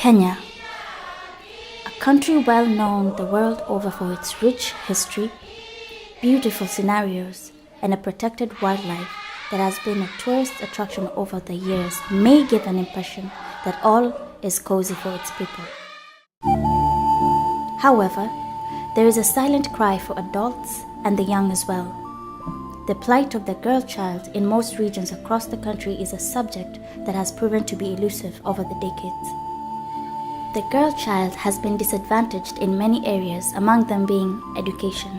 Kenya, a country well known the world over for its rich history, beautiful scenarios, and a protected wildlife that has been a tourist attraction over the years, may give an impression that all is cozy for its people. However, there is a silent cry for adults and the young as well. The plight of the girl child in most regions across the country is a subject that has proven to be elusive over the decades. The girl child has been disadvantaged in many areas, among them being education.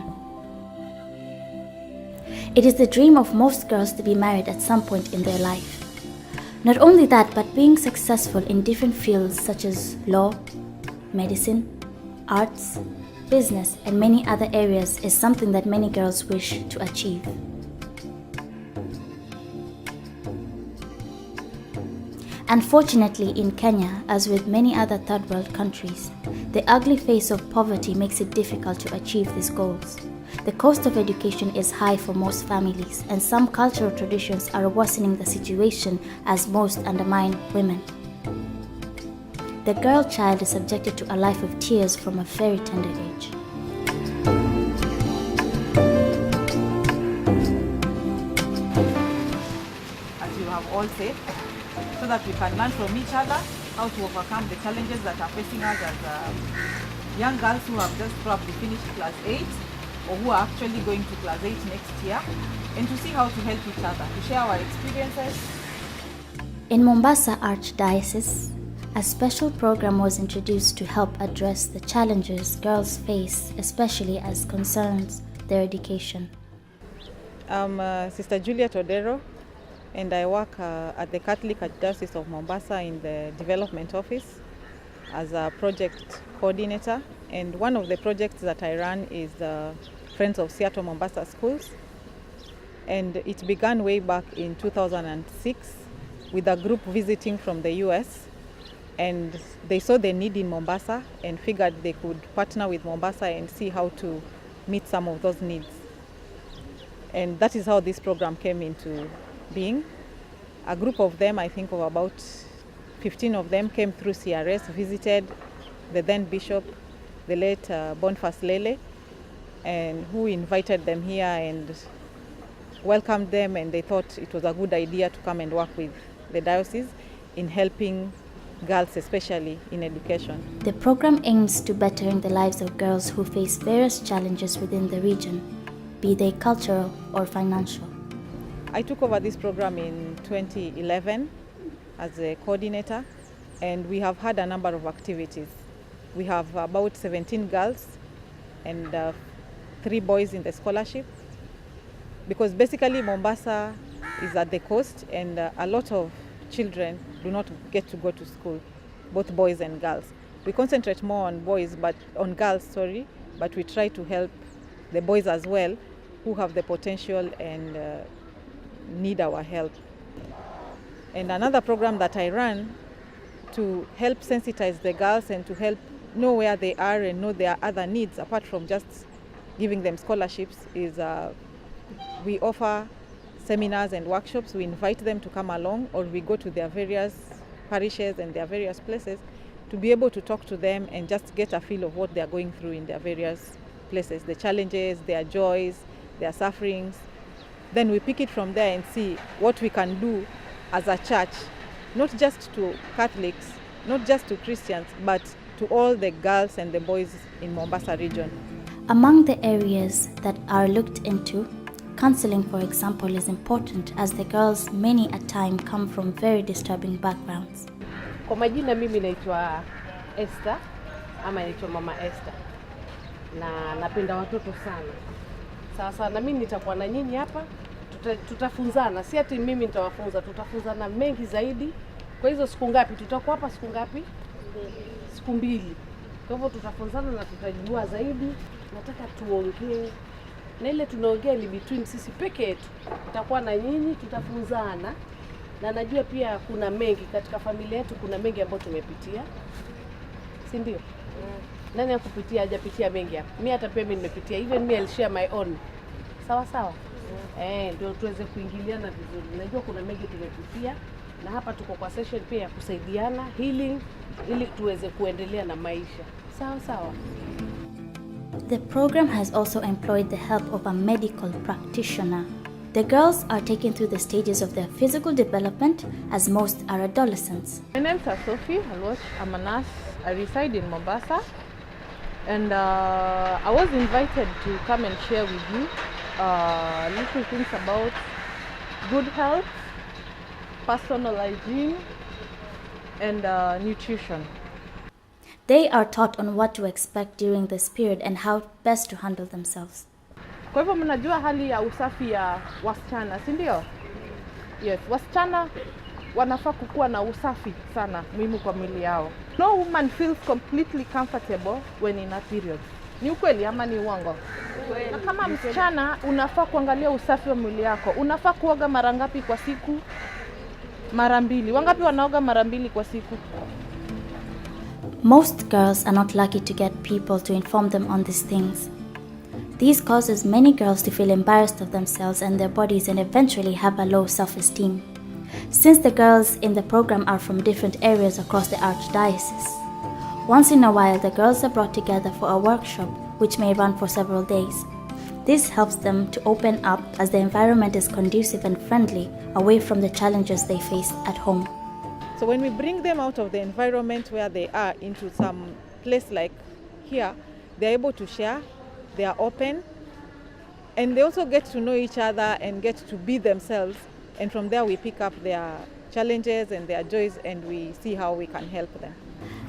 It is the dream of most girls to be married at some point in their life. Not only that, but being successful in different fields such as law, medicine, arts, business, and many other areas is something that many girls wish to achieve. Unfortunately, in Kenya, as with many other third world countries, the ugly face of poverty makes it difficult to achieve these goals. The cost of education is high for most families, and some cultural traditions are worsening the situation as most undermine women. The girl child is subjected to a life of tears from a very tender age. As you have all said, so that we can learn from each other how to overcome the challenges that are facing us as young girls who have just probably finished class 8 or who are actually going to class 8 next year, and to see how to help each other, to share our experiences. In Mombasa Archdiocese, a special program was introduced to help address the challenges girls face, especially as concerns their education. I'm Sister Juliet Odero, and I work at the Catholic Archdiocese of Mombasa in the Development Office as a project coordinator. And one of the projects that I run is the Friends of Seattle Mombasa Schools. And it began way back in 2006 with a group visiting from the US. And they saw the need in Mombasa and figured they could partner with Mombasa and see how to meet some of those needs. And that is how this program came into being. A group of them, I think of about 15 of them, came through CRS, visited the then Bishop, the late Boniface Lele, and who invited them here and welcomed them, and they thought it was a good idea to come and work with the diocese in helping girls, especially in education. The program aims to bettering the lives of girls who face various challenges within the region, be they cultural or financial. I took over this program in 2011 as a coordinator, and we have had a number of activities. We have about 17 girls and 3 boys in the scholarship, because basically Mombasa is at the coast, and a lot of children do not get to go to school, both boys and girls. We concentrate more on girls, but we try to help the boys as well, who have the potential and need our help. And another program that I run to help sensitize the girls and to help know where they are and know their other needs, apart from just giving them scholarships, is we offer seminars and workshops. We invite them to come along, or we go to their various parishes and their various places to be able to talk to them and just get a feel of what they are going through in their various places, the challenges, their joys, their sufferings. Then we pick it from there and see what we can do as a church, not just to Catholics, not just to Christians, but to all the girls and the boys in Mombasa region. Among the areas that are looked into, counseling, for example, is important, as the girls many a time come from very disturbing backgrounds. Kwa majina mimi naitwa Esther, ama naitwa Mama Esther, na napenda watoto sana. Sasa na mimi nitakuwa na nyinyi hapa, tutafunzana, si ati mimi nitawafunza, tutafunzana mengi zaidi. Kwa hizo siku ngapi tutakuwa hapa? Siku ngapi? Siku 2. Kwa hivyo tutafunzana na tutajua zaidi. Nataka tuongee, na ile tunaongea ni between sisi peke yetu. Tutakuwa na nyinyi, tutafunzana, na najua pia kuna mengi katika familia yetu, kuna mengi ambayo tumepitia, si ndio? Nani hakupitia, hajapitia mengi hapa? Mimi hata pia mimi nimepitia, even me I'll share my own. Sawa sawa. Ndio tuweze kuingiliana vizuri. Najua kuna mengi tumepitia, na hapa tuko kwa session pia ya kusaidiana healing, ili tuweze kuendelea na maisha. Sawa sawa. The program has also employed the help of a medical practitioner. The girls are taken through the stages of their physical development, as most are adolescents. My name is Sophie Halwach. I'm a nurse. I reside in Mombasa. And I was invited to come and share with you little things about good health, personal hygiene, and nutrition. They are taught on what to expect during this period and how best to handle themselves. Kwa hivyo mnajua hali ya usafi ya wasichana, si ndio? Yes, wasichana wanafaa kukuwa na usafi sana muhimu kwa mwili yao. No woman feels completely comfortable when in a period. Ni ukweli ama ni uongo? Na kama msichana unafaa kuangalia usafi wa mwili yako. Unafaa kuoga mara ngapi kwa siku? Mara 2. Wangapi wanaoga mara 2 kwa siku? Most girls are not lucky to get people to inform them on these things. This causes many girls to feel embarrassed of themselves and their bodies and eventually have a low self-esteem. Since the girls in the program are from different areas across the Archdiocese, once in a while the girls are brought together for a workshop which may run for several days. This helps them to open up as the environment is conducive and friendly away from the challenges they face at home. So when we bring them out of the environment where they are into some place like here, they're able to share, they are open, and they also get to know each other and get to be themselves. And from there we pick up their challenges and their joys and we see how we can help them.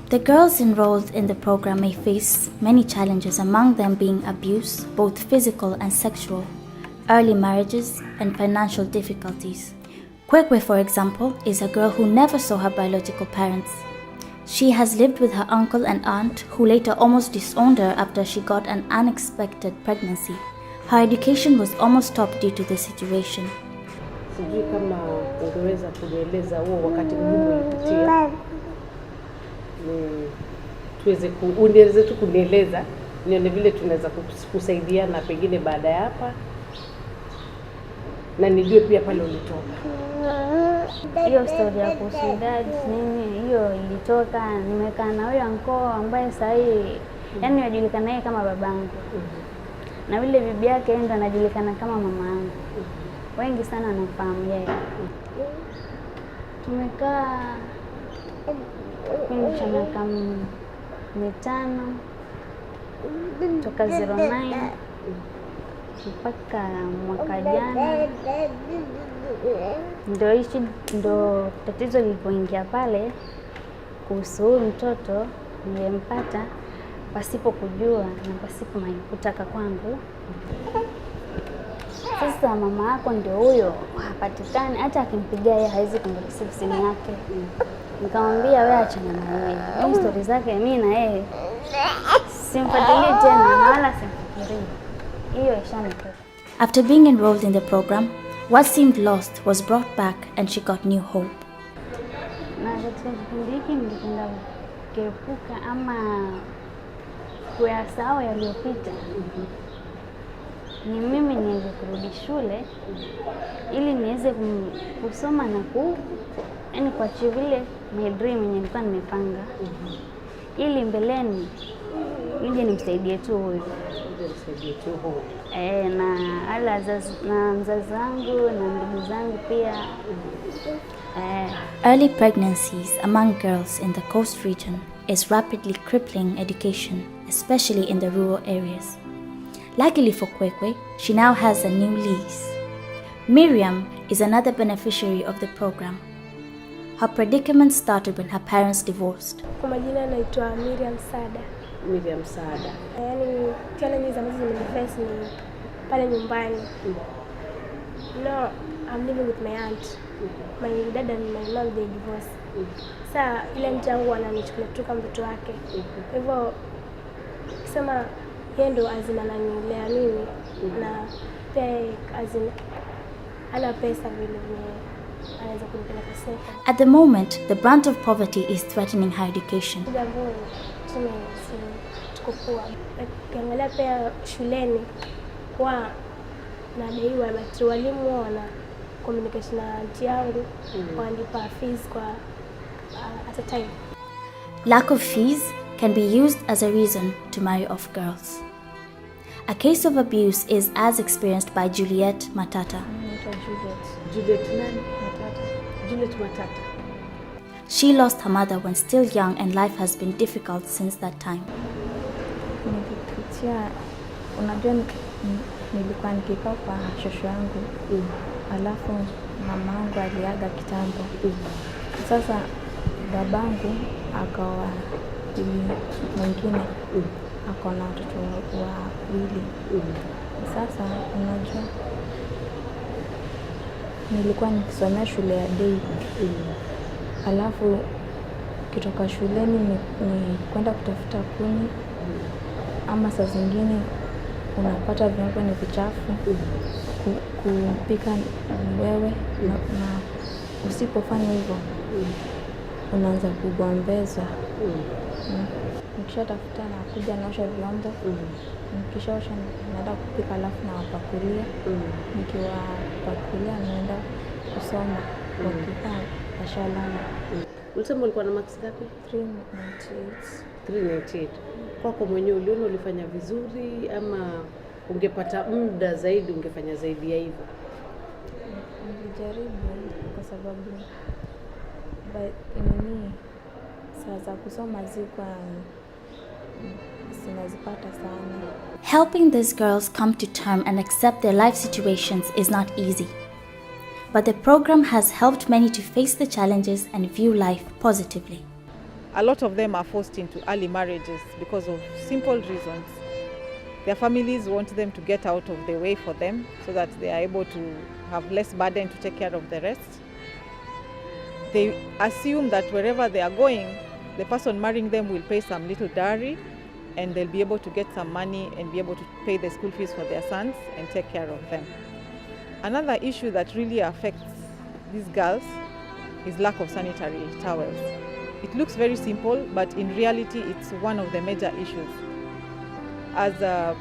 The girls enrolled in the program may face many challenges, among them being abuse, both physical and sexual, early marriages, and financial difficulties. Kwekwe, for example, is a girl who never saw her biological parents. She has lived with her uncle and aunt, who later almost disowned her after she got an unexpected pregnancy. Her education was almost stopped due to the situation. Sijui kama ungeweza kueleza huo wakati mgumu ulipitia. Unaweza tu kunieleza nione vile tunaweza kusaidiana pengine baada ya hapa. Na nijue pia pale ulitoka. Hiyo story ya kusuicide nini hiyo ilitoka, nimekaa na huyo anko ambaye sasa yani anajulikana yeye kama babangu. Na vile bibi yake ndo anajulikana kama mama yangu. Wengi sana wanafahamu yeye. Tumekaa kwenye miaka 5 toka 09 mpaka mwaka jana. Ndo tatizo lilipoingia pale kuhusu huyu mtoto niliyempata pasipo kujua na pasipo kutaka kwangu. Sasa mama yako ndio huyo hapatikani, hata akimpigia yeye hawezi kumrudishia simu yake. Nikamwambia wewe achana na yeye. Hizo story zake mimi na yeye simfuatilie tena na wala simfikirii. Hiyo ishanitoka. After being enrolled in the program, what seemed lost was brought back and she got new hope. Na katika kipindi hiki ningependa kuepuka ama kuyasahau yaliyopita. Ni mimi niweze kurudi shule ili niweze kusoma na yani kuachieve vile my dream yenye nilikuwa nimepanga. Ili mbeleni nije nimsaidie tu huyu. Na mzazi wangu na ndugu zangu pia. Early pregnancies among girls in the coast region is rapidly crippling education, especially in the rural areas. Luckily for Kwekwe, she now has a new lease. Miriam is another beneficiary of the program. Her predicament started when her parents divorced. Kwa majina naitwa Miriam Sada. Miriam Sada. Yaani challenges ambazo nimeface ni pale nyumbani. No, I'm living with my aunt. My dad and my mom they divorced. Sasa ile mtu wangu ananichukulia tu kama mtoto wake. Kwa hivyo sema yeye ndo ananilea mimi na pia ana pesa vile anaweza kunipeleka seka. At the moment, the brunt of poverty is threatening her education. Jambo tukukua. Ukiangalia pia shuleni kwa nadaiwa walimu communication na auntie yangu wanipa fees kwa at a time. Lack of fees can be used as a reason to marry off girls. A case of abuse is as experienced by Juliet Matata. Juliet Matata. She lost her mother when still young and life has been difficult since that time. Unajua nilikuwa nikikaa kwa shosho yangu. Alafu mamangu aliaga kitambo. Sasa babangu akaoa mwingine. Akona watoto wawili. Sasa unajua nilikuwa nikisomea shule ya day. Alafu kitoka shuleni ni kwenda kutafuta kuni, ama saa zingine unapata vyombo ni vichafu, kupika wewe na usipofanya hivyo unaanza kugombezwa. Nikishatafuta na kuja naosha vyombo, nikishaosha naenda kupika, alafu nawapakulia, nikiwapakulia naenda kusoma wakikaa washalala. Ulisema ulikuwa na marks ngapi? 398. Kwako mwenyewe uliona ulifanya vizuri ama ungepata muda zaidi ungefanya zaidi ya hivyo? Nilijaribu kwa sababu saa za kusoma zilikuwa sinazipata sana. Helping these girls come to term and accept their life situations is not easy. But the program has helped many to face the challenges and view life positively. A lot of them are forced into early marriages because of simple reasons. Their families want them to get out of the way for them so that they are able to have less burden to take care of the rest. They assume that wherever they are going, the person marrying them will pay some little dowry and they'll be able to get some money and be able to pay the school fees for their sons and take care of them. Another issue that really affects these girls is lack of sanitary towels. It looks very simple, but in reality it's one of the major issues. As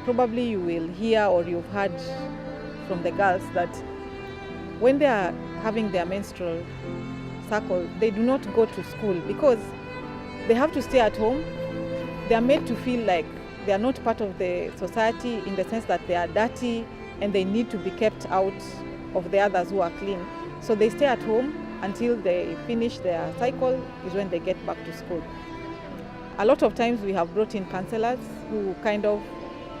probably you will hear or you've heard from the girls that when they are having their menstrual cycle, they do not go to school because they have to stay at home. They are made to feel like they are not part of the society in the sense that they are dirty and they need to be kept out of the others who are clean. So they stay at home until they finish their cycle is when they get back to school. A lot of times we have brought in counselors who kind of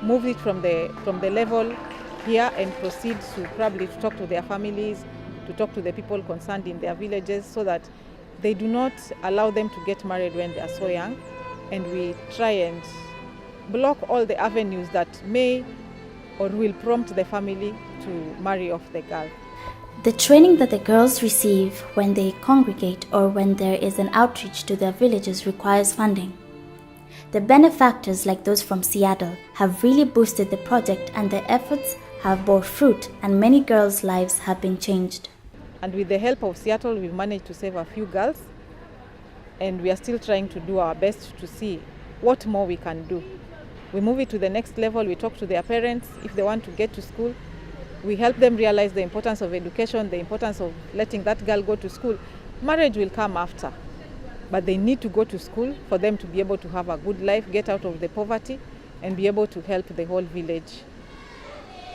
move it from the level here and proceed to probably to talk to their families, to talk to the people concerned in their villages so that they do not allow them to get married when they are so young. And we try and block all the avenues that may or will prompt the family to marry off the girl. The training that the girls receive when they congregate or when there is an outreach to their villages requires funding. The benefactors like those from Seattle have really boosted the project and their efforts have bore fruit and many girls' lives have been changed. And with the help of Seattle, we've managed to save a few girls and we are still trying to do our best to see what more we can do. We move it to the next level, we talk to their parents if they want to get to school. We help them realize the importance of education, the importance of letting that girl go to school. Marriage will come after, but they need to go to school for them to be able to have a good life, get out of the poverty, and be able to help the whole village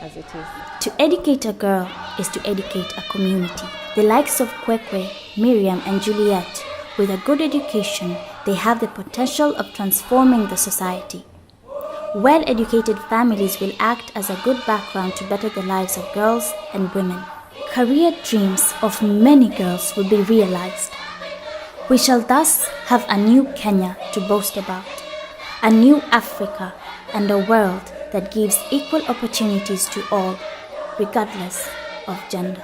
as it is. To educate a girl is to educate a community. The likes of Kwekwe, Miriam, and Juliet, with a good education, they have the potential of transforming the society. Well-educated families will act as a good background to better the lives of girls and women. Career dreams of many girls will be realized. We shall thus have a new Kenya to boast about, a new Africa, and a world that gives equal opportunities to all, regardless of gender.